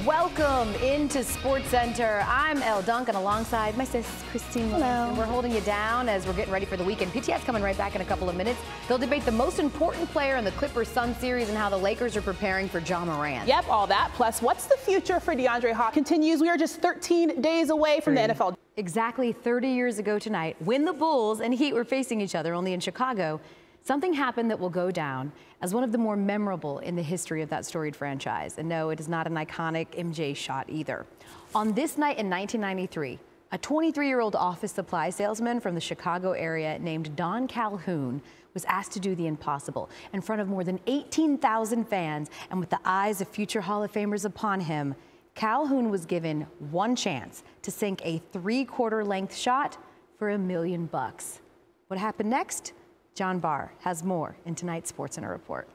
Welcome into SportsCenter. I'm Elle Duncan alongside my sis, Christine. Hello. And we're holding you down as we're getting ready for the weekend. PTS coming right back in a couple of minutes. They'll debate the most important player in the Clippers-Sun series and how the Lakers are preparing for Ja Morant. Yep, all that. Plus, what's the future for DeAndre Hopkins? Continues. We are just 13 days away from the NFL. Exactly 30 years ago tonight, when the Bulls and Heat were facing each other, only in Chicago, something happened that will go down as one of the more memorable in the history of that storied franchise. And no, it is not an iconic MJ shot either. On this night in 1993, a 23-year-old office supply salesman from the Chicago area named Don Calhoun was asked to do the impossible in front of more than 18,000 fans, and with the eyes of future Hall of Famers upon him, Calhoun was given one chance to sink a 3/4 length shot for $1 million. What happened next? John Barr has more in tonight's SportsCenter report.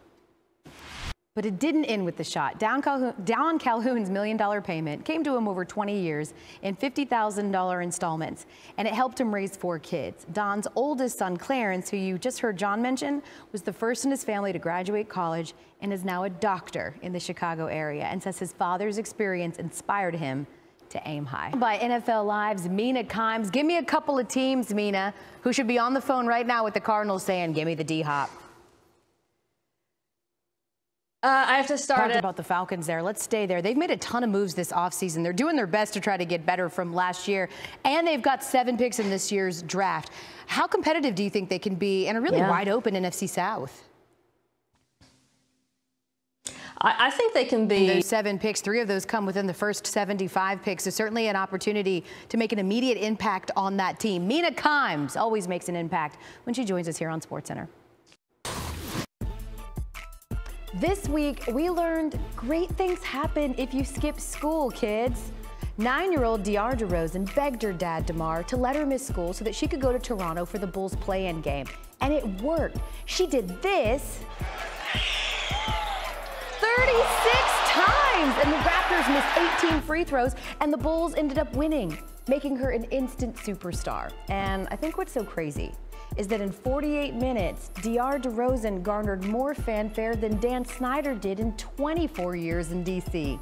But it didn't end with the shot. Don Calhoun's $1 million payment came to him over 20 years in $50,000 installments, and it helped him raise 4 kids. Don's oldest son, Clarence, who you just heard John mention, was the first in his family to graduate college and is now a doctor in the Chicago area, and says his father's experience inspired him to aim high. By NFL Live's Mina Kimes. Give me a couple of teams, Mina, who should be on the phone right now with the Cardinals saying, give me the D-Hop. I have to start Talked about the Falcons there. Let's stay there. They've made a ton of moves this offseason. They're doing their best to try to get better from last year, and they've got 7 picks in this year's draft. How competitive do you think they can be in a really wide open NFC South? I think they can be. Those 7 picks, 3 of those come within the first 75 picks. So certainly an opportunity to make an immediate impact on that team. Mina Kimes always makes an impact when she joins us here on SportsCenter. This week, we learned great things happen if you skip school, kids. 9-year-old DeAndre DeRozan begged her dad, DeMar, to let her miss school so that she could go to Toronto for the Bulls play-in game. And it worked. She did this 36 times, and the Raptors missed 18 free throws, and the Bulls ended up winning, making her an instant superstar. And I think what's so crazy is that in 48 minutes, DeAndre DeRozan garnered more fanfare than Dan Snyder did in 24 years in D.C.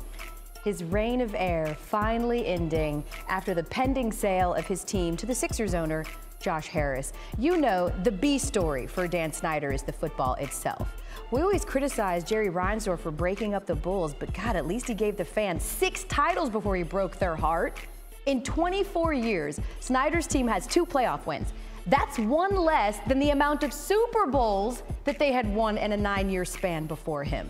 His reign of air finally ending after the pending sale of his team to the Sixers owner, Josh Harris. You know, the B story for Dan Snyder is the football itself. We always criticize Jerry Reinsdorf for breaking up the Bulls, but God, at least he gave the fans 6 titles before he broke their heart. In 24 years, Snyder's team has 2 playoff wins. That's 1 less than the amount of Super Bowls that they had won in a 9-year span before him.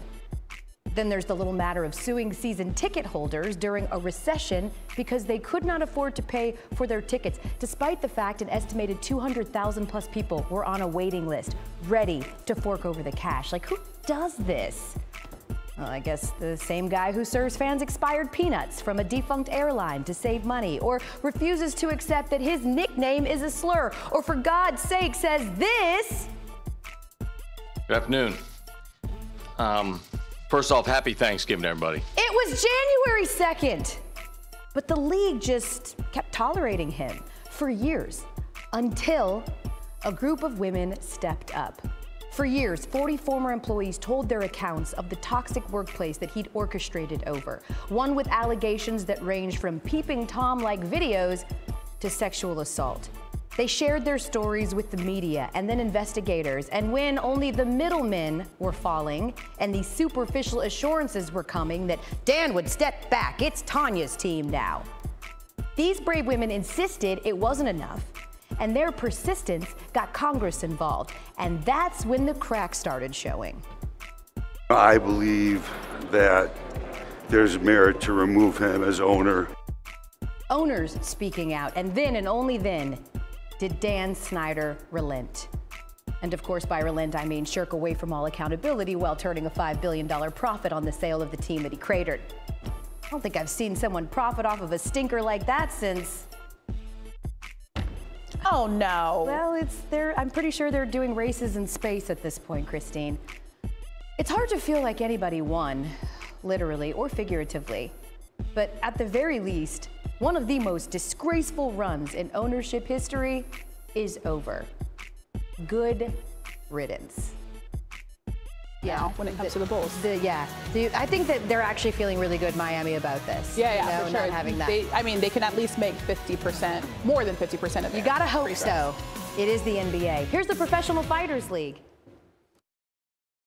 Then there's the little matter of suing season ticket holders during a recession because they could not afford to pay for their tickets, despite the fact an estimated 200,000 plus people were on a waiting list, ready to fork over the cash. Like, who does this? Well, I guess the same guy who serves fans expired peanuts from a defunct airline to save money, or refuses to accept that his nickname is a slur, or for God's sake says this. Good afternoon. First off, happy Thanksgiving, everybody. It was January 2nd, but the league just kept tolerating him for years until a group of women stepped up. For years, 40 former employees told their accounts of the toxic workplace that he'd orchestrated over, one with allegations that ranged from peeping Tom-like videos to sexual assault. They shared their stories with the media and then investigators, and when only the middlemen were falling and the superficial assurances were coming that Dan would step back, it's Tanya's team now. These brave women insisted it wasn't enough, and their persistence got Congress involved, and that's when the cracks started showing. I believe that there's merit to remove him as owner. Owners speaking out, and then and only then did Dan Snyder relent. And of course, by relent, I mean shirk away from all accountability while turning a $5 billion profit on the sale of the team that he cratered. I don't think I've seen someone profit off of a stinker like that since... Oh, no. Well, I'm pretty sure they're doing races in space at this point, Christine. It's hard to feel like anybody won, literally or figuratively. But at the very least, one of the most disgraceful runs in ownership history is over. Good riddance. now when it comes to the Bulls. I think that they're actually feeling really good, Miami, about this. Yeah, for sure. Not having that. They can at least make 50%, more than 50% of it. You gotta hope so. It is the NBA. Here's the Professional Fighters League.